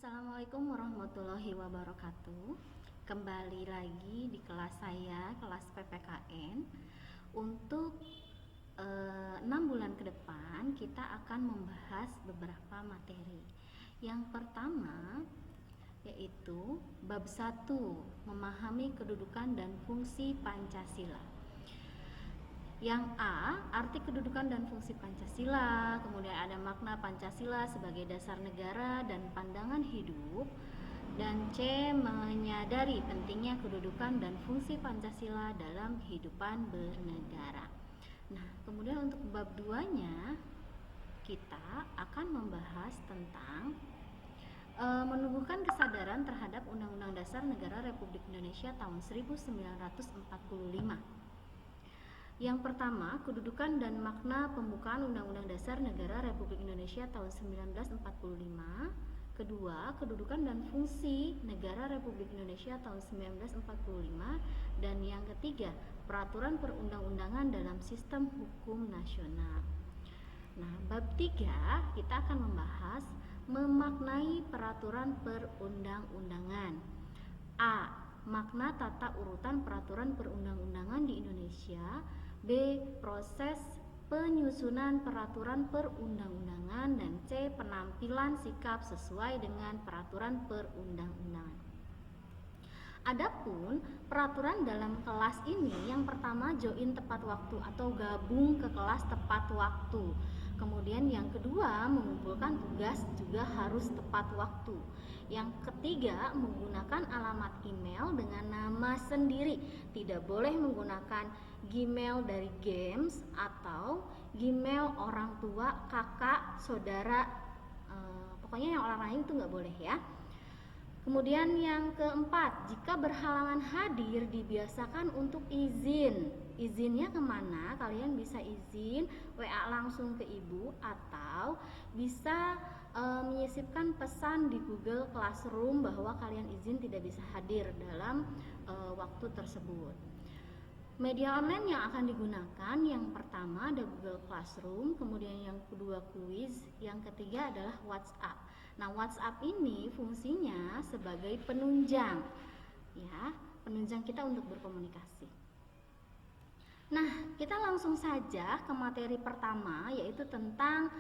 Assalamualaikum warahmatullahi wabarakatuh. Kembali lagi di kelas saya, kelas PPKN. Untuk 6 bulan ke depan kita akan membahas beberapa materi. Yang pertama yaitu bab 1, memahami kedudukan dan fungsi Pancasila. Yang A, arti kedudukan dan fungsi Pancasila, kemudian ada makna Pancasila sebagai dasar negara dan pandangan hidup. Dan C, menyadari pentingnya kedudukan dan fungsi Pancasila dalam kehidupan bernegara. Nah, kemudian untuk bab 2-nya kita akan membahas tentang menumbuhkan kesadaran terhadap Undang-Undang Dasar Negara Republik Indonesia tahun 1945. Yang pertama, kedudukan dan makna pembukaan Undang-Undang Dasar Negara Republik Indonesia tahun 1945. Kedua, kedudukan dan fungsi Negara Republik Indonesia tahun 1945. Dan yang ketiga, peraturan perundang-undangan dalam sistem hukum nasional. Nah, bab 3 kita akan membahas memaknai peraturan perundang-undangan. A, makna tata urutan peraturan perundang-undangan di Indonesia. B, proses penyusunan peraturan perundang-undangan. Dan C, penampilan sikap sesuai dengan peraturan perundang-undangan. Adapun peraturan dalam kelas ini, yang pertama join tepat waktu atau gabung ke kelas tepat waktu. Kemudian yang kedua, mengumpulkan tugas juga harus tepat waktu. Yang ketiga, menggunakan alamat email dengan nama sendiri. Tidak boleh menggunakan Gmail dari games atau Gmail orang tua, kakak, saudara, pokoknya yang orang lain itu nggak boleh ya. Kemudian yang keempat, jika berhalangan hadir dibiasakan untuk izin. Izinnya kemana? Kalian bisa izin WA langsung ke ibu atau bisa menyisipkan pesan di Google Classroom bahwa kalian izin tidak bisa hadir dalam waktu tersebut. Media online yang akan digunakan, yang pertama ada Google Classroom, kemudian yang kedua kuis, yang ketiga adalah WhatsApp. Nah, WhatsApp ini fungsinya sebagai penunjang, ya, penunjang kita untuk berkomunikasi. Nah, kita langsung saja ke materi pertama, yaitu tentang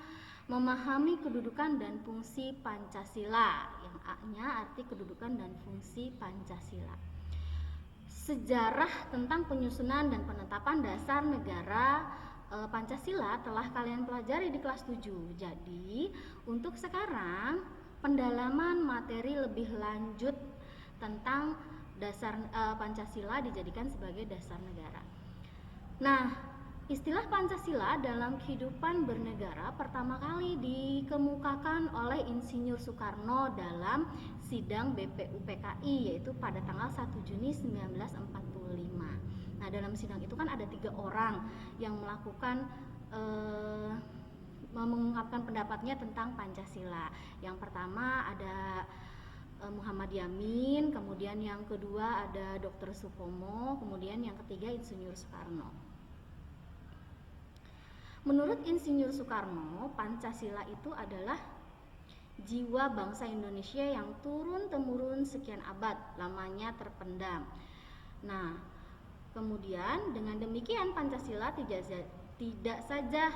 memahami kedudukan dan fungsi Pancasila. Yang A-nya arti kedudukan dan fungsi Pancasila. Sejarah tentang penyusunan dan penetapan dasar negara Pancasila telah kalian pelajari di kelas 7. Jadi, untuk sekarang pendalaman materi lebih lanjut tentang dasar Pancasila dijadikan sebagai dasar negara. Nah, istilah Pancasila dalam kehidupan bernegara pertama kali dikemukakan oleh Insinyur Soekarno dalam sidang BPUPKI, yaitu pada tanggal 1 Juni 1945. Nah, dalam sidang itu kan ada 3 orang yang melakukan mengungkapkan pendapatnya tentang Pancasila. Yang pertama ada Muhammad Yamin, kemudian yang kedua ada Dr. Supomo, kemudian yang ketiga Insinyur Soekarno. Menurut Insinyur Soekarno, Pancasila itu adalah jiwa bangsa Indonesia yang turun-temurun sekian abad lamanya terpendam. Nah, kemudian dengan demikian Pancasila tidak saja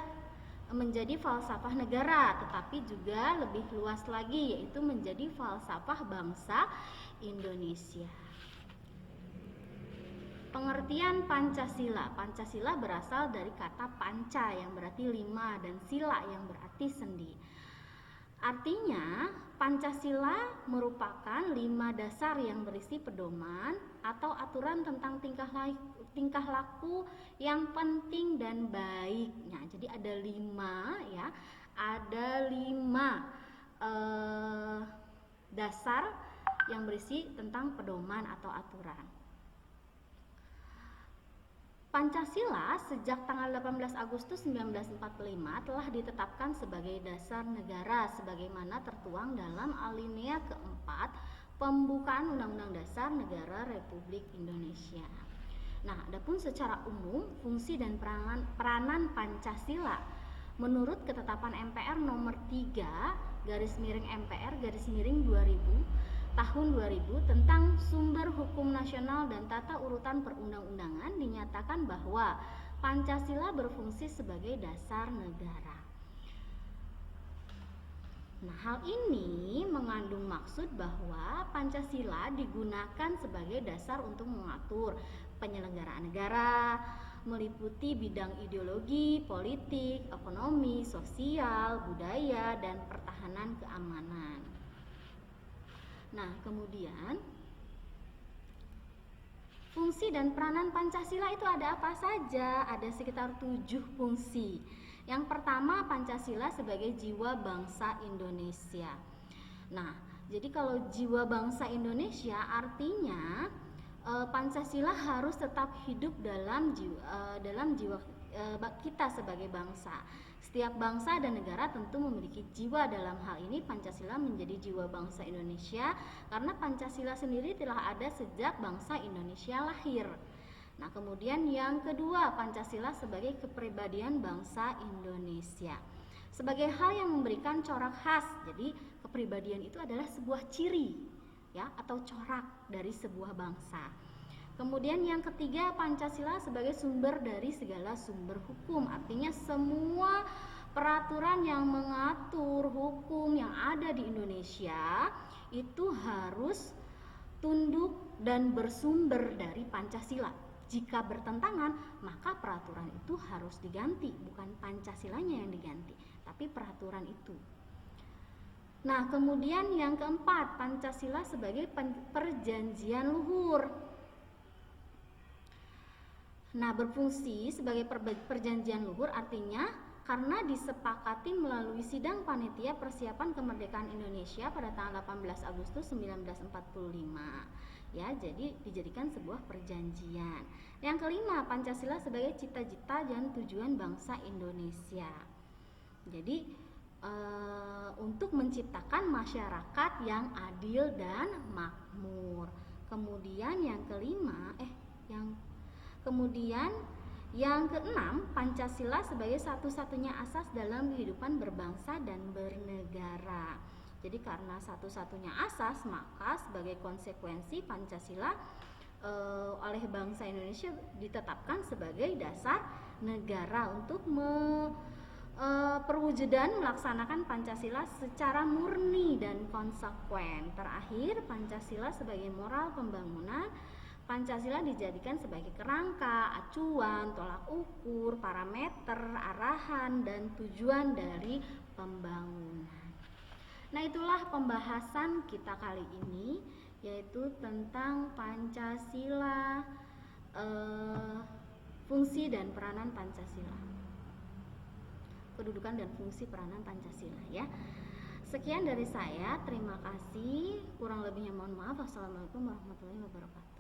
menjadi falsafah negara, tetapi juga lebih luas lagi, yaitu menjadi falsafah bangsa Indonesia. Pengertian Pancasila. Pancasila berasal dari kata panca yang berarti 5 dan sila yang berarti sendi. Artinya, Pancasila merupakan 5 dasar yang berisi pedoman atau aturan tentang tingkah laku yang penting dan baik. Nah, jadi ada 5 ya, ada 5 dasar yang berisi tentang pedoman atau aturan. Pancasila sejak tanggal 18 Agustus 1945 telah ditetapkan sebagai dasar negara sebagaimana tertuang dalam alinea keempat pembukaan Undang-Undang Dasar Negara Republik Indonesia. Nah, adapun secara umum fungsi dan peranan Pancasila menurut ketetapan MPR nomor 3 /MPR/2000 tahun 2000 tentang sumber hukum nasional dan tata urutan perundang-undangan dinyatakan bahwa Pancasila berfungsi sebagai dasar negara. Nah, hal ini mengandung maksud bahwa Pancasila digunakan sebagai dasar untuk mengatur penyelenggaraan negara, meliputi bidang ideologi, politik, ekonomi, sosial, budaya, dan pertahanan keamanan. Nah, kemudian fungsi dan peranan Pancasila itu ada apa saja? Ada sekitar 7 fungsi. Yang pertama, Pancasila sebagai jiwa bangsa Indonesia. Nah, jadi kalau jiwa bangsa Indonesia artinya Pancasila harus tetap hidup dalam jiwa kita sebagai bangsa. Setiap bangsa dan negara tentu memiliki jiwa. Dalam hal ini Pancasila menjadi jiwa bangsa Indonesia karena Pancasila sendiri telah ada sejak bangsa Indonesia lahir. Nah, kemudian yang kedua, Pancasila sebagai kepribadian bangsa Indonesia. Sebagai hal yang memberikan corak khas. Jadi, kepribadian itu adalah sebuah ciri ya atau corak dari sebuah bangsa. Kemudian yang ketiga, Pancasila sebagai sumber dari segala sumber hukum. Artinya semua peraturan yang mengatur hukum yang ada di Indonesia itu harus tunduk dan bersumber dari Pancasila. Jika bertentangan, maka peraturan itu harus diganti, bukan Pancasilanya yang diganti, tapi peraturan itu. Nah, kemudian yang keempat, Pancasila sebagai perjanjian luhur. Nah, berfungsi sebagai perjanjian luhur artinya karena disepakati melalui sidang panitia persiapan kemerdekaan Indonesia pada tanggal 18 Agustus 1945. Ya, jadi dijadikan sebuah perjanjian. Yang kelima, Pancasila sebagai cita-cita dan tujuan bangsa Indonesia. Jadi untuk menciptakan masyarakat yang adil dan makmur. Kemudian yang keenam, Pancasila sebagai satu-satunya asas dalam kehidupan berbangsa dan bernegara. Jadi karena satu-satunya asas, maka sebagai konsekuensi Pancasila oleh bangsa Indonesia ditetapkan sebagai dasar negara untuk perwujudan melaksanakan Pancasila secara murni dan konsekuen. Terakhir, Pancasila sebagai moral pembangunan. Pancasila dijadikan sebagai kerangka, acuan, tolak ukur, parameter, arahan, dan tujuan dari pembangunan. Nah, itulah pembahasan kita kali ini, yaitu tentang Pancasila, fungsi dan peranan Pancasila, kedudukan dan fungsi peranan Pancasila ya. Sekian dari saya, terima kasih. Kurang lebihnya mohon maaf. Wassalamualaikum warahmatullahi wabarakatuh.